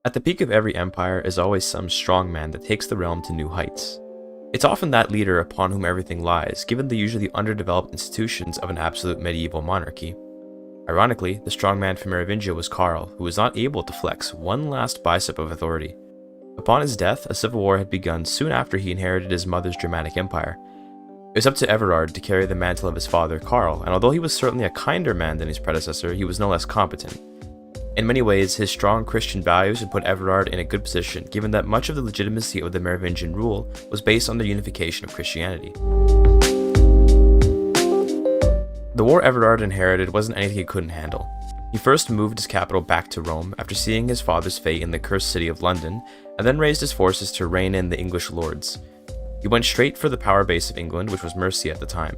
At the peak of every empire is always some strong man that takes the realm to new heights. It's often that leader upon whom everything lies, given the usually underdeveloped institutions of an absolute medieval monarchy. Ironically, the strongman from Merovingia was Karl, who was not able to flex one last bicep of authority. Upon his death, a civil war had begun soon after he inherited his mother's Germanic empire. It was up to Everard to carry the mantle of his father, Karl, and although he was certainly a kinder man than his predecessor, he was no less competent. In many ways, his strong Christian values would put Everard in a good position, given that much of the legitimacy of the Merovingian rule was based on the unification of Christianity. The war Everard inherited wasn't anything he couldn't handle. He first moved his capital back to Rome after seeing his father's fate in the cursed city of London, and then raised his forces to rein in the English lords. He went straight for the power base of England, which was Mercia at the time.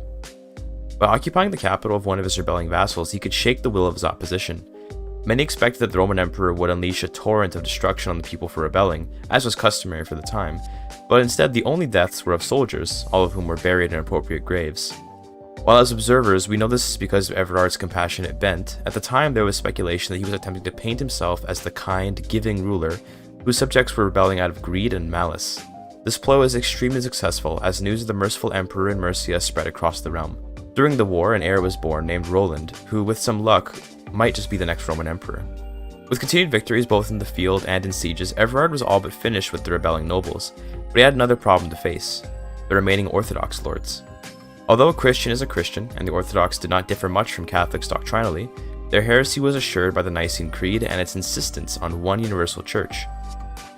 By occupying the capital of one of his rebelling vassals, he could shake the will of his opposition. Many expected that the Roman Emperor would unleash a torrent of destruction on the people for rebelling, as was customary for the time, but instead the only deaths were of soldiers, all of whom were buried in appropriate graves. While as observers, we know this is because of Everard's compassionate bent, at the time there was speculation that he was attempting to paint himself as the kind, giving ruler whose subjects were rebelling out of greed and malice. This ploy was extremely successful, as news of the merciful emperor in Mercia spread across the realm. During the war, an heir was born named Roland, who, with some luck, might just be the next Roman emperor. With continued victories both in the field and in sieges, Everard was all but finished with the rebelling nobles, but he had another problem to face: the remaining Orthodox lords. Although a Christian is a Christian, and the Orthodox did not differ much from Catholics doctrinally, their heresy was assured by the Nicene Creed and its insistence on one universal church.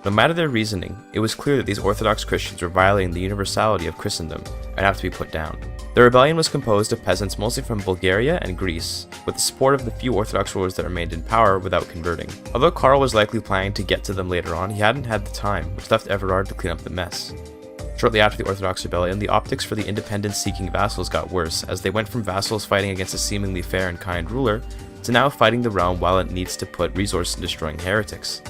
No matter their reasoning, it was clear that these Orthodox Christians were violating the universality of Christendom and have to be put down. The rebellion was composed of peasants mostly from Bulgaria and Greece, with the support of the few Orthodox rulers that remained in power without converting. Although Karl was likely planning to get to them later on, he hadn't had the time, which left Everard to clean up the mess. Shortly after the Orthodox rebellion, the optics for the independence-seeking vassals got worse, as they went from vassals fighting against a seemingly fair and kind ruler, to now fighting the realm while it needs to put resources in destroying heretics.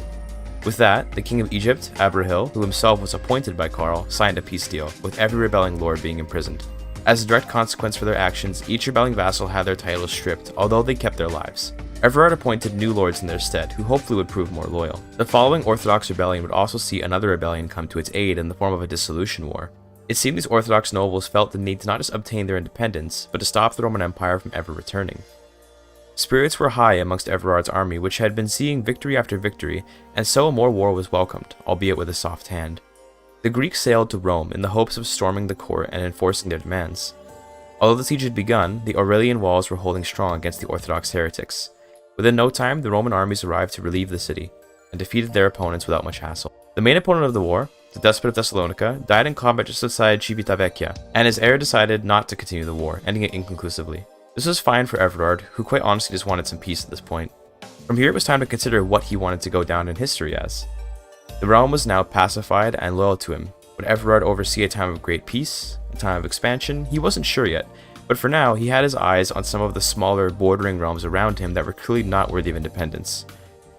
With that, the king of Egypt, Abrahil, who himself was appointed by Karl, signed a peace deal, with every rebelling lord being imprisoned. As a direct consequence for their actions, each rebelling vassal had their titles stripped, although they kept their lives. Everard appointed new lords in their stead, who hopefully would prove more loyal. The following Orthodox rebellion would also see another rebellion come to its aid in the form of a dissolution war. It seemed these Orthodox nobles felt the need to not just obtain their independence, but to stop the Roman Empire from ever returning. Spirits were high amongst Everard's army, which had been seeing victory after victory, and so more war was welcomed, albeit with a soft hand. The Greeks sailed to Rome in the hopes of storming the court and enforcing their demands. Although the siege had begun, the Aurelian walls were holding strong against the Orthodox heretics. Within no time, the Roman armies arrived to relieve the city, and defeated their opponents without much hassle. The main opponent of the war, the despot of Thessalonica, died in combat just outside Civitavecchia, and his heir decided not to continue the war, ending it inconclusively. This was fine for Everard, who quite honestly just wanted some peace at this point. From here it was time to consider what he wanted to go down in history as. The realm was now pacified and loyal to him. Would Everard oversee a time of great peace, a time of expansion? He wasn't sure yet, but for now he had his eyes on some of the smaller bordering realms around him that were clearly not worthy of independence.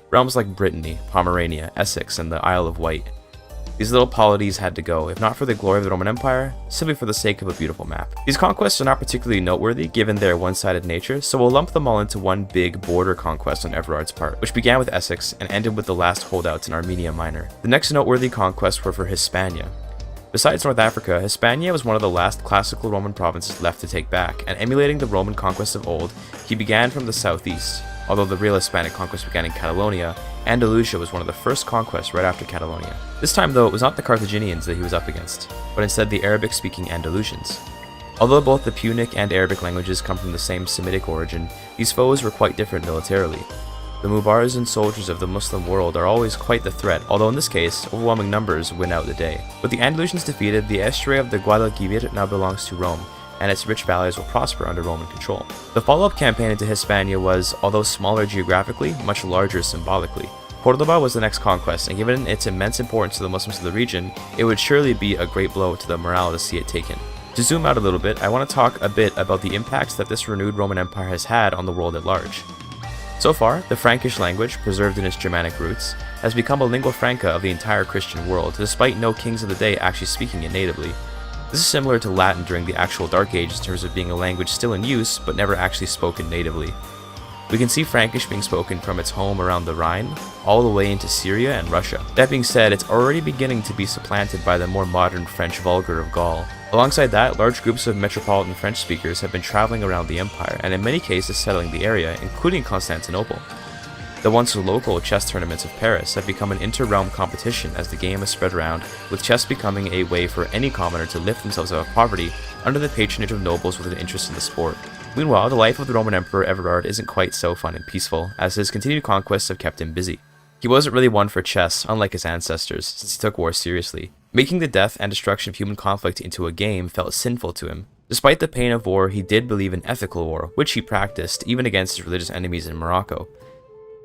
Realms like Brittany, Pomerania, Essex, and the Isle of Wight. These little polities had to go, if not for the glory of the Roman Empire, simply for the sake of a beautiful map. These conquests are not particularly noteworthy given their one-sided nature, so we'll lump them all into one big border conquest on Everard's part, which began with Essex and ended with the last holdouts in Armenia Minor. The next noteworthy conquests were for Hispania. Besides North Africa, Hispania was one of the last classical Roman provinces left to take back, and emulating the Roman conquests of old, he began from the southeast. Although the real Hispanic conquest began in Catalonia, Andalusia was one of the first conquests right after Catalonia. This time though, it was not the Carthaginians that he was up against, but instead the Arabic-speaking Andalusians. Although both the Punic and Arabic languages come from the same Semitic origin, these foes were quite different militarily. The Mubarazan soldiers of the Muslim world are always quite the threat, although in this case, overwhelming numbers win out the day. With the Andalusians defeated, the estuary of the Guadalquivir now belongs to Rome, and its rich valleys will prosper under Roman control. The follow-up campaign into Hispania was, although smaller geographically, much larger symbolically. Córdoba was the next conquest, and given its immense importance to the Muslims of the region, it would surely be a great blow to the morale to see it taken. To zoom out a little bit, I want to talk a bit about the impacts that this renewed Roman Empire has had on the world at large. So far, the Frankish language, preserved in its Germanic roots, has become a lingua franca of the entire Christian world, despite no kings of the day actually speaking it natively. This is similar to Latin during the actual Dark Ages in terms of being a language still in use, but never actually spoken natively. We can see Frankish being spoken from its home around the Rhine, all the way into Syria and Russia. That being said, it's already beginning to be supplanted by the more modern French vulgar of Gaul. Alongside that, large groups of metropolitan French speakers have been traveling around the empire, and in many cases settling the area, including Constantinople. The once local chess tournaments of Paris have become an inter-realm competition as the game has spread around, with chess becoming a way for any commoner to lift themselves out of poverty under the patronage of nobles with an interest in the sport. Meanwhile, the life of the Roman Emperor Everard isn't quite so fun and peaceful, as his continued conquests have kept him busy. He wasn't really one for chess, unlike his ancestors, since he took war seriously. Making the death and destruction of human conflict into a game felt sinful to him. Despite the pain of war, he did believe in ethical war, which he practiced even against his religious enemies in Morocco.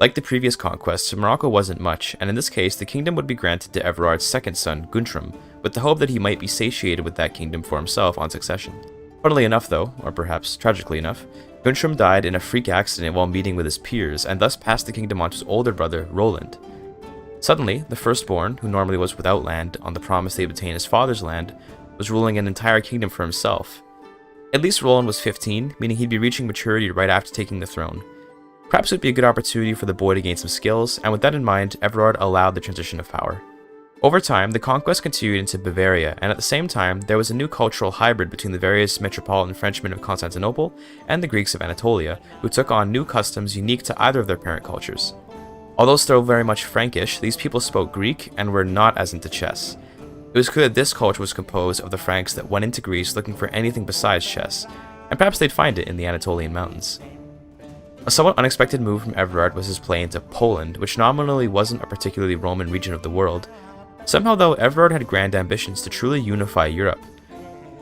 Like the previous conquests, Morocco wasn't much, and in this case, the kingdom would be granted to Everard's second son, Guntram, with the hope that he might be satiated with that kingdom for himself on succession. Funnily enough though, or perhaps tragically enough, Guntram died in a freak accident while meeting with his peers, and thus passed the kingdom on to his older brother, Roland. Suddenly, the firstborn, who normally was without land on the promise they would obtain his father's land, was ruling an entire kingdom for himself. At least Roland was 15, meaning he'd be reaching maturity right after taking the throne. Perhaps it would be a good opportunity for the boy to gain some skills, and with that in mind, Everard allowed the transition of power. Over time, the conquest continued into Bavaria, and at the same time, there was a new cultural hybrid between the various metropolitan Frenchmen of Constantinople and the Greeks of Anatolia, who took on new customs unique to either of their parent cultures. Although still very much Frankish, these people spoke Greek and were not as into chess. It was clear that this culture was composed of the Franks that went into Greece looking for anything besides chess, and perhaps they'd find it in the Anatolian mountains. A somewhat unexpected move from Everard was his play into Poland, which nominally wasn't a particularly Roman region of the world. Somehow though, Everard had grand ambitions to truly unify Europe.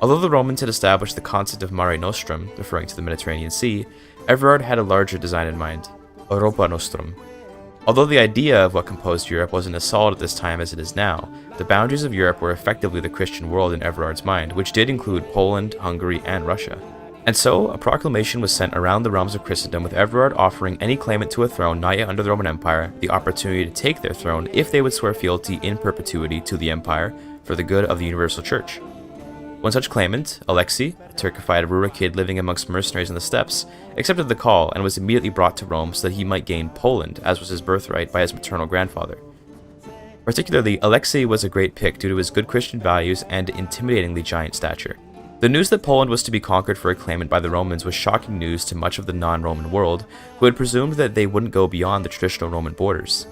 Although the Romans had established the concept of Mare Nostrum, referring to the Mediterranean Sea, Everard had a larger design in mind, Europa Nostrum. Although the idea of what composed Europe wasn't as solid at this time as it is now, the boundaries of Europe were effectively the Christian world in Everard's mind, which did include Poland, Hungary, and Russia. And so, a proclamation was sent around the realms of Christendom with Everard offering any claimant to a throne not yet under the Roman Empire the opportunity to take their throne if they would swear fealty in perpetuity to the Empire for the good of the Universal Church. One such claimant, Alexei, a Turkified rural kid living amongst mercenaries in the steppes, accepted the call and was immediately brought to Rome so that he might gain Poland, as was his birthright, by his maternal grandfather. Particularly, Alexei was a great pick due to his good Christian values and intimidatingly giant stature. The news that Poland was to be conquered for a claimant by the Romans was shocking news to much of the non-Roman world, who had presumed that they wouldn't go beyond the traditional Roman borders.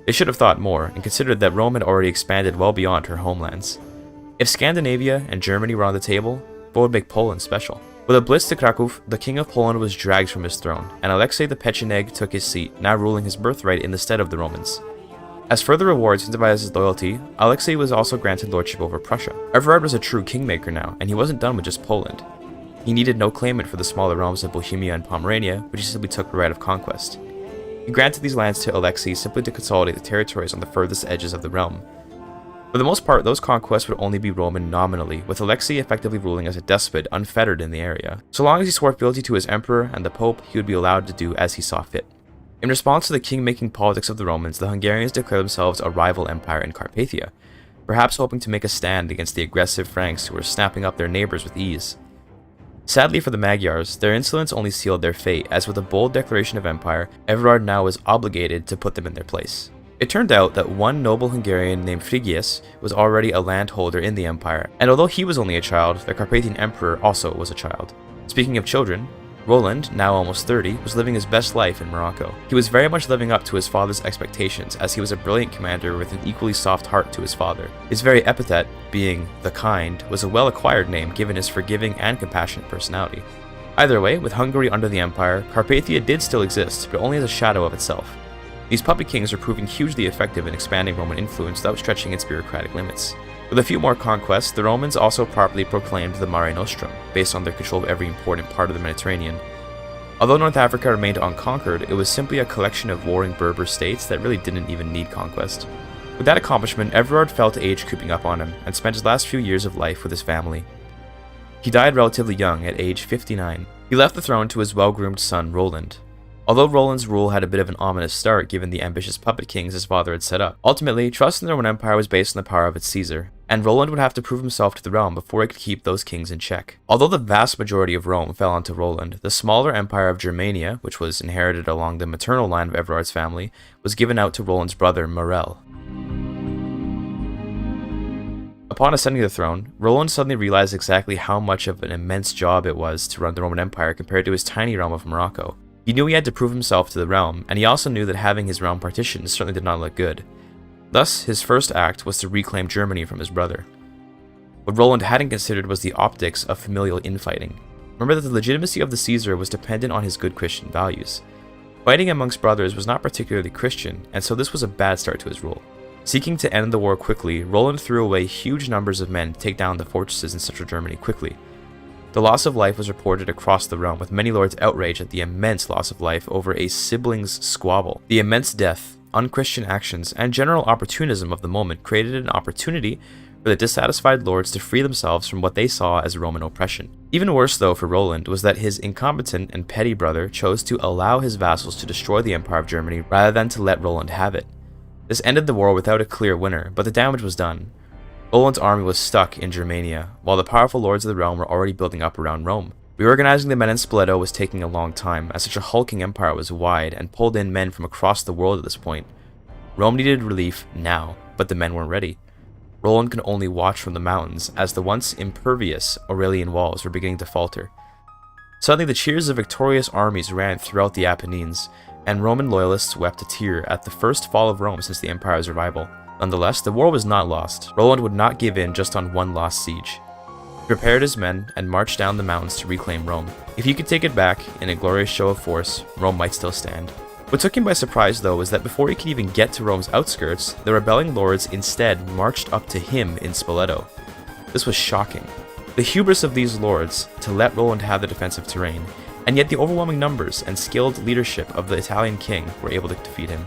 They should have thought more, and considered that Rome had already expanded well beyond her homelands. If Scandinavia and Germany were on the table, what would make Poland special? With a blitz to Krakow, the king of Poland was dragged from his throne, and Alexei the Pecheneg took his seat, now ruling his birthright in the stead of the Romans. As further rewards incentivized his loyalty, Alexei was also granted lordship over Prussia. Everard was a true kingmaker now, and he wasn't done with just Poland. He needed no claimant for the smaller realms of Bohemia and Pomerania, which he simply took the right of conquest. He granted these lands to Alexei simply to consolidate the territories on the furthest edges of the realm. For the most part, those conquests would only be Roman nominally, with Alexei effectively ruling as a despot unfettered in the area. So long as he swore fealty to his emperor and the pope, he would be allowed to do as he saw fit. In response to the king-making politics of the Romans, the Hungarians declared themselves a rival empire in Carpathia, perhaps hoping to make a stand against the aggressive Franks who were snapping up their neighbors with ease. Sadly for the Magyars, their insolence only sealed their fate, as with a bold declaration of empire, Everard now was obligated to put them in their place. It turned out that one noble Hungarian named Frigyes was already a landholder in the empire, and although he was only a child, the Carpathian emperor also was a child. Speaking of children, Roland, now almost 30, was living his best life in Morocco. He was very much living up to his father's expectations, as he was a brilliant commander with an equally soft heart to his father. His very epithet, being the kind, was a well-acquired name given his forgiving and compassionate personality. Either way, with Hungary under the empire, Carpathia did still exist, but only as a shadow of itself. These puppet kings are proving hugely effective in expanding Roman influence without stretching its bureaucratic limits. With a few more conquests, the Romans also properly proclaimed the Mare Nostrum, based on their control of every important part of the Mediterranean. Although North Africa remained unconquered, it was simply a collection of warring Berber states that really didn't even need conquest. With that accomplishment, Everard felt age creeping up on him, and spent his last few years of life with his family. He died relatively young, at age 59. He left the throne to his well-groomed son, Roland. Although Roland's rule had a bit of an ominous start given the ambitious puppet kings his father had set up, ultimately, trust in the Roman Empire was based on the power of its Caesar. and Roland would have to prove himself to the realm before he could keep those kings in check. Although the vast majority of Rome fell onto Roland, the smaller empire of Germania, which was inherited along the maternal line of Everard's family, was given out to Roland's brother Morel. Upon ascending the throne, Roland suddenly realized exactly how much of an immense job it was to run the Roman Empire compared to his tiny realm of Morocco. He knew he had to prove himself to the realm, and he also knew that having his realm partitioned certainly did not look good. Thus, his first act was to reclaim Germany from his brother. What Roland hadn't considered was the optics of familial infighting. Remember that the legitimacy of the Caesar was dependent on his good Christian values. Fighting amongst brothers was not particularly Christian, and so this was a bad start to his rule. Seeking to end the war quickly, Roland threw away huge numbers of men to take down the fortresses in central Germany quickly. The loss of life was reported across the realm, with many lords outraged at the immense loss of life over a siblings' squabble. The immense death, unchristian actions, and general opportunism of the moment created an opportunity for the dissatisfied lords to free themselves from what they saw as Roman oppression. Even worse, though, for Roland was that his incompetent and petty brother chose to allow his vassals to destroy the Empire of Germany rather than to let Roland have it. This ended the war without a clear winner, but the damage was done. Roland's army was stuck in Germania, while the powerful lords of the realm were already building up around Rome. Reorganizing the men in Spoleto was taking a long time, as such a hulking empire was wide and pulled in men from across the world at this point. Rome needed relief now, but the men weren't ready. Roland could only watch from the mountains, as the once impervious Aurelian walls were beginning to falter. Suddenly the cheers of victorious armies ran throughout the Apennines, and Roman loyalists wept a tear at the first fall of Rome since the empire's revival. Nonetheless, the war was not lost. Roland would not give in just on one lost siege. He prepared his men and marched down the mountains to reclaim Rome. If he could take it back, in a glorious show of force, Rome might still stand. What took him by surprise, though, was that before he could even get to Rome's outskirts, the rebelling lords instead marched up to him in Spoleto. This was shocking. The hubris of these lords to let Roland have the defensive terrain, and yet the overwhelming numbers and skilled leadership of the Italian king were able to defeat him.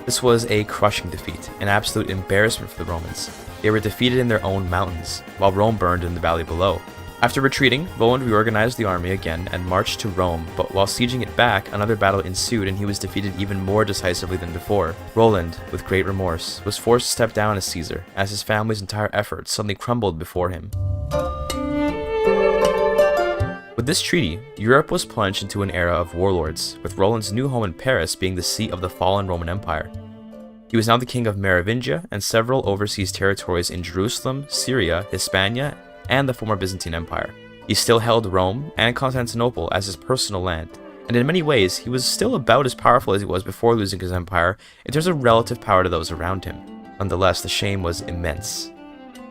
This was a crushing defeat, an absolute embarrassment for the Romans. They were defeated in their own mountains, while Rome burned in the valley below. After retreating, Roland reorganized the army again and marched to Rome, but while sieging it back, another battle ensued and he was defeated even more decisively than before. Roland, with great remorse, was forced to step down as Caesar, as his family's entire efforts suddenly crumbled before him. With this treaty, Europe was plunged into an era of warlords, with Roland's new home in Paris being the seat of the fallen Roman Empire. He was now the king of Merovingia and several overseas territories in Jerusalem, Syria, Hispania, and the former Byzantine Empire. He still held Rome and Constantinople as his personal land, and in many ways, he was still about as powerful as he was before losing his empire in terms of relative power to those around him. Nonetheless, the shame was immense.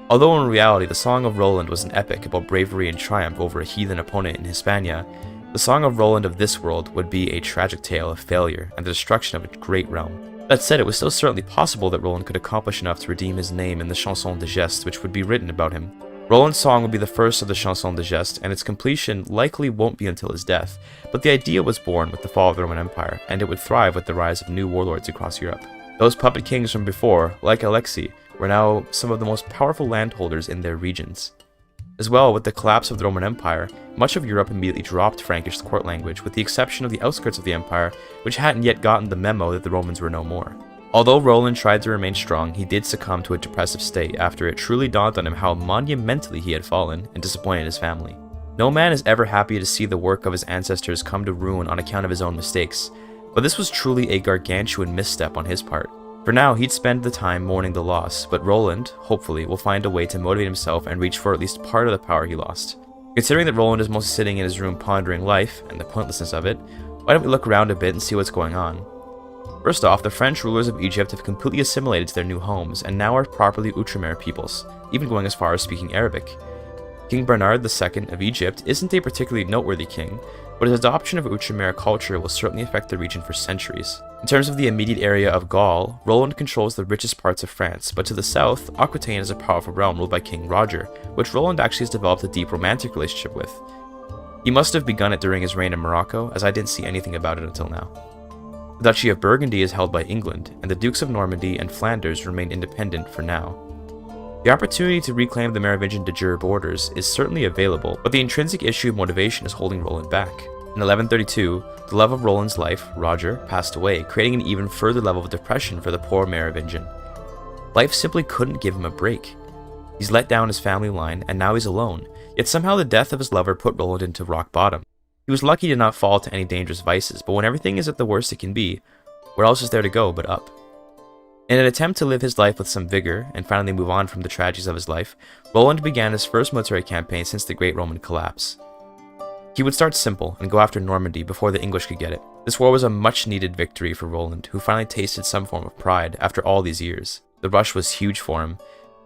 Although in reality, the Song of Roland was an epic about bravery and triumph over a heathen opponent in Hispania, the Song of Roland of this world would be a tragic tale of failure and the destruction of a great realm. That said, it was still certainly possible that Roland could accomplish enough to redeem his name in the Chanson de Geste which would be written about him. Roland's song would be the first of the Chanson de Geste, and its completion likely won't be until his death, but the idea was born with the fall of the Roman Empire, and it would thrive with the rise of new warlords across Europe. Those puppet kings from before, like Alexei, were now some of the most powerful landholders in their regions. As well, with the collapse of the Roman Empire, much of Europe immediately dropped Frankish court language, with the exception of the outskirts of the empire, which hadn't yet gotten the memo that the Romans were no more. Although Roland tried to remain strong, he did succumb to a depressive state after it truly dawned on him how monumentally he had fallen and disappointed his family. No man is ever happy to see the work of his ancestors come to ruin on account of his own mistakes, but this was truly a gargantuan misstep on his part. For now, he'd spend the time mourning the loss, but Roland, hopefully, will find a way to motivate himself and reach for at least part of the power he lost. Considering that Roland is mostly sitting in his room pondering life and the pointlessness of it, why don't we look around a bit and see what's going on? First off, the French rulers of Egypt have completely assimilated to their new homes and now are properly Outremer peoples, even going as far as speaking Arabic. King Bernard II of Egypt isn't a particularly noteworthy king, but his adoption of Outremer culture will certainly affect the region for centuries. In terms of the immediate area of Gaul, Roland controls the richest parts of France, but to the south, Aquitaine is a powerful realm ruled by King Roger, which Roland actually has developed a deep romantic relationship with. He must have begun it during his reign in Morocco, as I didn't see anything about it until now. The Duchy of Burgundy is held by England, and the Dukes of Normandy and Flanders remain independent for now. The opportunity to reclaim the Merovingian de jure borders is certainly available, but the intrinsic issue of motivation is holding Roland back. In 1132, the love of Roland's life, Roger, passed away, creating an even further level of depression for the poor Merovingian. Life simply couldn't give him a break. He's let down his family line, and now he's alone, yet somehow the death of his lover put Roland into rock bottom. He was lucky to not fall to any dangerous vices, but when everything is at the worst it can be, where else is there to go but up? In an attempt to live his life with some vigor, and finally move on from the tragedies of his life, Roland began his first military campaign since the Great Roman Collapse. He would start simple and go after Normandy before the English could get it. This war was a much-needed victory for Roland, who finally tasted some form of pride after all these years. The rush was huge for him.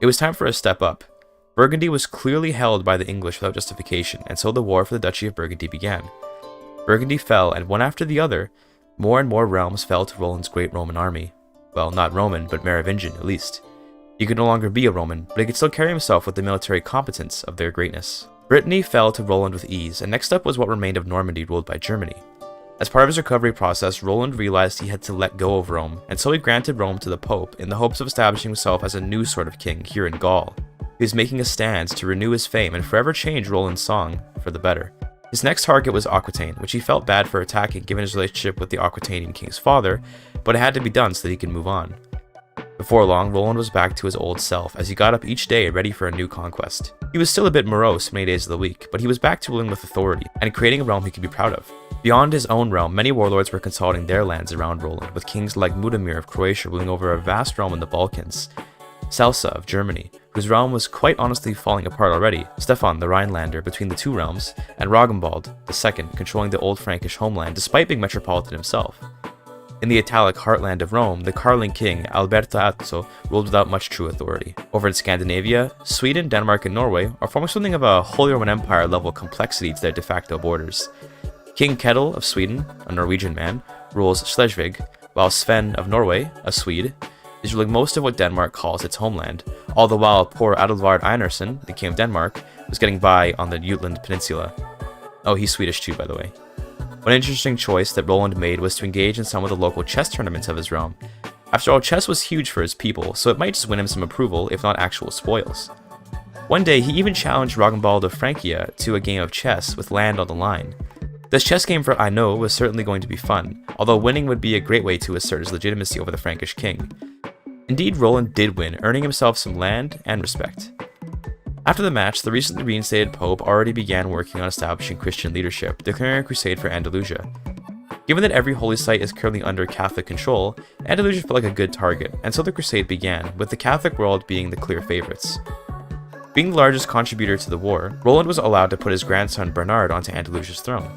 It was time for a step up. Burgundy was clearly held by the English without justification, and so the war for the Duchy of Burgundy began. Burgundy fell, and one after the other, more and more realms fell to Roland's great Roman army. Well, not Roman, but Merovingian at least. He could no longer be a Roman, but he could still carry himself with the military competence of their greatness. Brittany fell to Roland with ease, and next up was what remained of Normandy ruled by Germany. As part of his recovery process, Roland realized he had to let go of Rome, and so he granted Rome to the Pope in the hopes of establishing himself as a new sort of king here in Gaul. He was making a stand to renew his fame and forever change Roland's song for the better. His next target was Aquitaine, which he felt bad for attacking given his relationship with the Aquitanian king's father, but it had to be done so that he could move on. Before long, Roland was back to his old self as he got up each day ready for a new conquest. He was still a bit morose many days of the week, but he was back to ruling with authority and creating a realm he could be proud of. Beyond his own realm, many warlords were consolidating their lands around Roland, with kings like Mudomir of Croatia ruling over a vast realm in the Balkans, Celsa of Germany, whose realm was quite honestly falling apart already, Stefan the Rhinelander between the two realms, and Rognvald II controlling the old Frankish homeland despite being metropolitan himself. In the Italic heartland of Rome, the Karling king Alberto Azzo ruled without much true authority. Over in Scandinavia, Sweden, Denmark, and Norway are forming something of a Holy Roman Empire level complexity to their de facto borders. King Ketil of Sweden, a Norwegian man, rules Schleswig, while Sven of Norway, a Swede, is ruling most of what Denmark calls its homeland, all the while poor Adalvard Einarsson, the king of Denmark, was getting by on the Jutland Peninsula. Oh, he's Swedish too, by the way. One interesting choice that Roland made was to engage in some of the local chess tournaments of his realm. After all, chess was huge for his people, so it might just win him some approval, if not actual spoils. One day, he even challenged Rognvald of Francia to a game of chess with land on the line. This chess game for Aino was certainly going to be fun, although winning would be a great way to assert his legitimacy over the Frankish king. Indeed, Roland did win, earning himself some land and respect. After the match, the recently reinstated Pope already began working on establishing Christian leadership, declaring a crusade for Andalusia. Given that every holy site is currently under Catholic control, Andalusia felt like a good target, and so the crusade began, with the Catholic world being the clear favorites. Being the largest contributor to the war, Roland was allowed to put his grandson Bernard onto Andalusia's throne.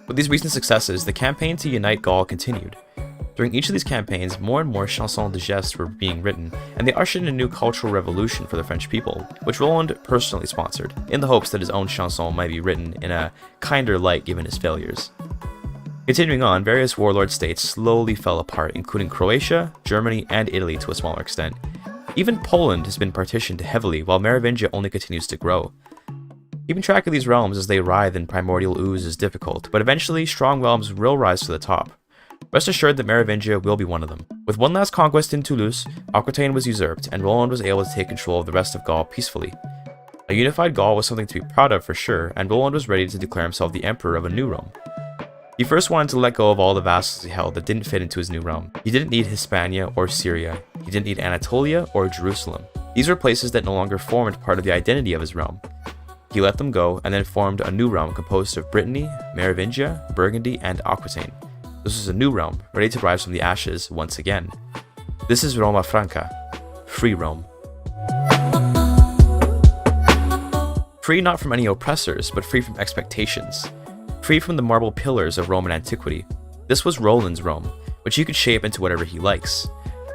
With these recent successes, the campaign to unite Gaul continued. During each of these campaigns, more and more chansons de geste were being written, and they ushered in a new cultural revolution for the French people, which Roland personally sponsored, in the hopes that his own chanson might be written in a kinder light given his failures. Continuing on, various warlord states slowly fell apart, including Croatia, Germany, and Italy to a smaller extent. Even Poland has been partitioned heavily, while Merovingia only continues to grow. Keeping track of these realms as they writhe in primordial ooze is difficult, but eventually strong realms will rise to the top. Rest assured that Merovingia will be one of them. With one last conquest in Toulouse, Aquitaine was usurped, and Roland was able to take control of the rest of Gaul peacefully. A unified Gaul was something to be proud of for sure, and Roland was ready to declare himself the emperor of a new Rome. He first wanted to let go of all the vassals he held that didn't fit into his new realm. He didn't need Hispania or Syria. He didn't need Anatolia or Jerusalem. These were places that no longer formed part of the identity of his realm. He let them go, and then formed a new realm composed of Brittany, Merovingia, Burgundy, and Aquitaine. This was a new realm, ready to rise from the ashes once again. This is Roma Franca, free Rome. Free not from any oppressors, but free from expectations. Free from the marble pillars of Roman antiquity. This was Roland's Rome, which he could shape into whatever he likes.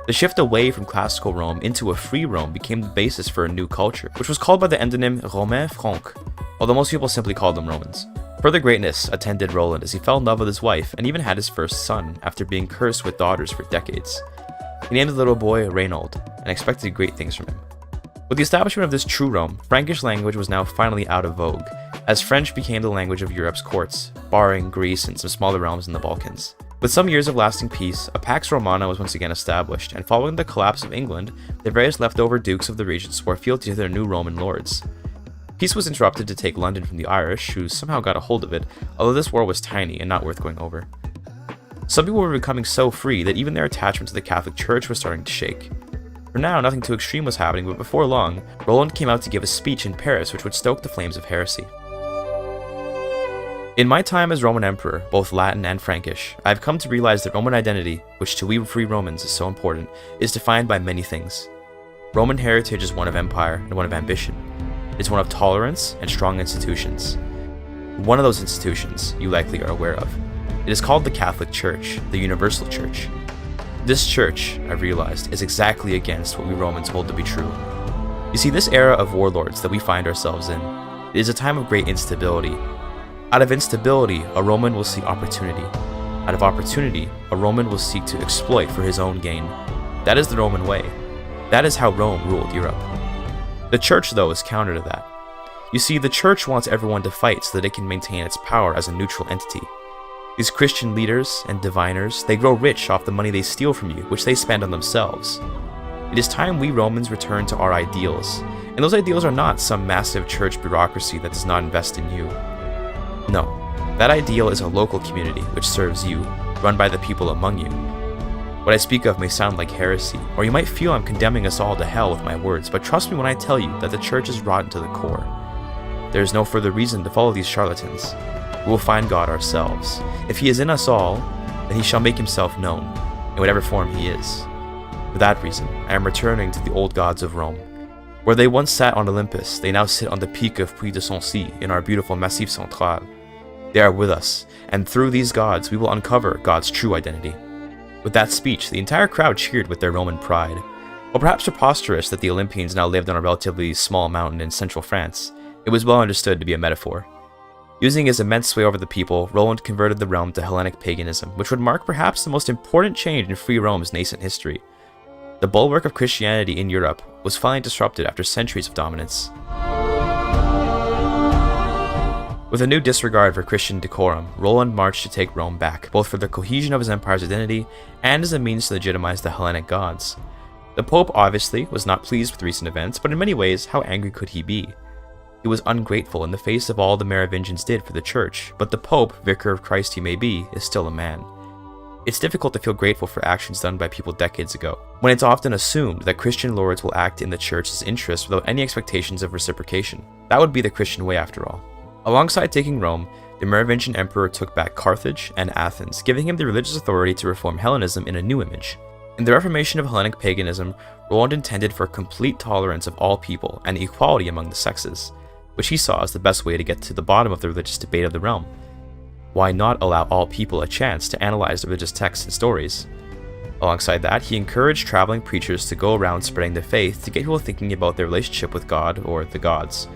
The shift away from classical Rome into a free Rome became the basis for a new culture, which was called by the endonym Romain Franc, although most people simply called them Romans. Further greatness attended Roland as he fell in love with his wife and even had his first son after being cursed with daughters for decades. He named the little boy Reynold and expected great things from him. With the establishment of this true Rome, Frankish language was now finally out of vogue, as French became the language of Europe's courts, barring Greece and some smaller realms in the Balkans. With some years of lasting peace, a Pax Romana was once again established, and following the collapse of England, the various leftover dukes of the region swore fealty to their new Roman lords. Peace was interrupted to take London from the Irish, who somehow got a hold of it, although this war was tiny and not worth going over. Some people were becoming so free that even their attachment to the Catholic Church was starting to shake. For now, nothing too extreme was happening, but before long, Roland came out to give a speech in Paris which would stoke the flames of heresy. In my time as Roman Emperor, both Latin and Frankish, I have come to realize that Roman identity, which to we free Romans is so important, is defined by many things. Roman heritage is one of empire and one of ambition. It is one of tolerance and strong institutions. One of those institutions you likely are aware of. It is called the Catholic Church, the Universal Church. This church, I've realized, is exactly against what we Romans hold to be true. You see, this era of warlords that we find ourselves in, it is a time of great instability. Out of instability, a Roman will seek opportunity. Out of opportunity, a Roman will seek to exploit for his own gain. That is the Roman way. That is how Rome ruled Europe. The church, though, is counter to that. You see, the church wants everyone to fight so that it can maintain its power as a neutral entity. These Christian leaders and diviners, they grow rich off the money they steal from you, which they spend on themselves. It is time we Romans return to our ideals, and those ideals are not some massive church bureaucracy that does not invest in you. No, that ideal is a local community which serves you, run by the people among you. What I speak of may sound like heresy, or you might feel I'm condemning us all to hell with my words, but trust me when I tell you that the church is rotten to the core. There is no further reason to follow these charlatans. We will find God ourselves. If he is in us all, then he shall make himself known, in whatever form he is. For that reason, I am returning to the old gods of Rome. Where they once sat on Olympus, they now sit on the peak of Puy de Sancy in our beautiful Massif Central. They are with us, and through these gods we will uncover God's true identity. With that speech, the entire crowd cheered with their Roman pride. While perhaps preposterous that the Olympians now lived on a relatively small mountain in central France, it was well understood to be a metaphor. Using his immense sway over the people, Roland converted the realm to Hellenic paganism, which would mark perhaps the most important change in free Rome's nascent history. The bulwark of Christianity in Europe was finally disrupted after centuries of dominance. With a new disregard for Christian decorum, Roland marched to take Rome back, both for the cohesion of his empire's identity and as a means to legitimize the Hellenic gods. The Pope obviously was not pleased with recent events, but in many ways, how angry could he be? He was ungrateful in the face of all the Merovingians did for the church, but the Pope, vicar of Christ he may be, is still a man. It's difficult to feel grateful for actions done by people decades ago, when it's often assumed that Christian lords will act in the church's interest without any expectations of reciprocation. That would be the Christian way after all. Alongside taking Rome, the Merovingian emperor took back Carthage and Athens, giving him the religious authority to reform Hellenism in a new image. In the reformation of Hellenic paganism, Roland intended for complete tolerance of all people and equality among the sexes, which he saw as the best way to get to the bottom of the religious debate of the realm. Why not allow all people a chance to analyze the religious texts and stories? Alongside that, he encouraged traveling preachers to go around spreading the faith to get people thinking about their relationship with God or the gods.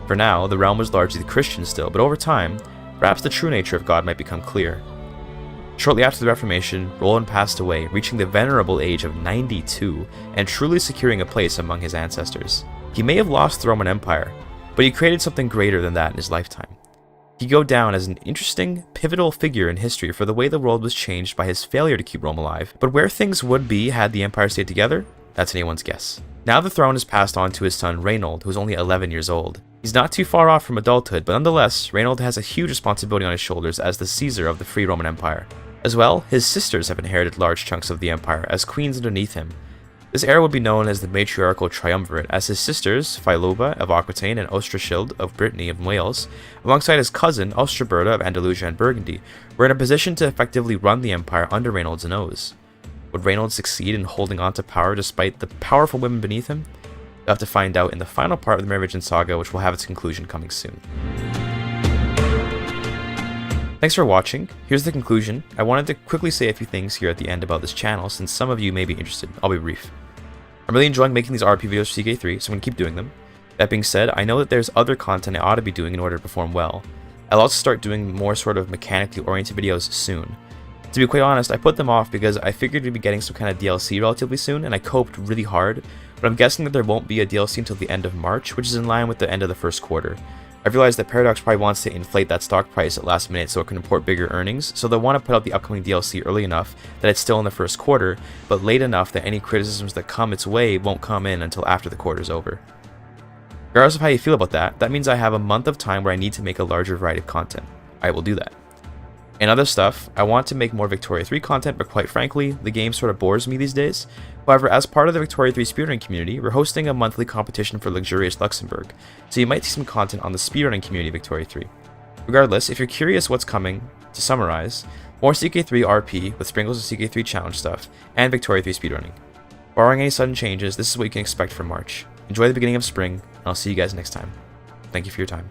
For now, the realm was largely Christian still, but over time, perhaps the true nature of God might become clear. Shortly after the Reformation, Roland passed away, reaching the venerable age of 92 and truly securing a place among his ancestors. He may have lost the Roman Empire, but he created something greater than that in his lifetime. He'd go down as an interesting, pivotal figure in history for the way the world was changed by his failure to keep Rome alive. But where things would be had the empire stayed together, that's anyone's guess. Now the throne is passed on to his son Reynold, who is only 11 years old. He's not too far off from adulthood, but nonetheless, Reynold has a huge responsibility on his shoulders as the Caesar of the free Roman Empire. As well, his sisters have inherited large chunks of the empire as queens underneath him. This era would be known as the matriarchal triumvirate, as his sisters, Philobba of Aquitaine and Ostrashild of Brittany and Wales, alongside his cousin, Ostroberta of Andalusia and Burgundy, were in a position to effectively run the empire under Reynold's nose. Would Reynold succeed in holding on to power despite the powerful women beneath him? You'll have to find out in the final part of the Merovingian saga, which will have its conclusion coming soon. Thanks for watching. Here's the conclusion. I wanted to quickly say a few things here at the end about this channel, since some of you may be interested. I'll be brief. I'm really enjoying making these RP videos for CK3, so I'm going to keep doing them. That being said, I know that there's other content I ought to be doing in order to perform well. I'll also start doing more sort of mechanically oriented videos soon. To be quite honest, I put them off because I figured we'd be getting some kind of DLC relatively soon, and I coped really hard, but I'm guessing that there won't be a DLC until the end of March, which is in line with the end of the first quarter. I've realized that Paradox probably wants to inflate that stock price at last minute so it can report bigger earnings, so they'll want to put out the upcoming DLC early enough that it's still in the first quarter, but late enough that any criticisms that come its way won't come in until after the quarter's over. Regardless of how you feel about that, that means I have a month of time where I need to make a larger variety of content. I will do that. And other stuff, I want to make more Victoria 3 content, but quite frankly, the game sort of bores me these days. However, as part of the Victoria 3 speedrunning community, we're hosting a monthly competition for Luxurious Luxembourg, so you might see some content on the speedrunning community of Victoria 3. Regardless, if you're curious what's coming, to summarize, more CK3 RP with sprinkles of CK3 challenge stuff, and Victoria 3 speedrunning. Barring any sudden changes, this is what you can expect from March. Enjoy the beginning of spring, and I'll see you guys next time. Thank you for your time.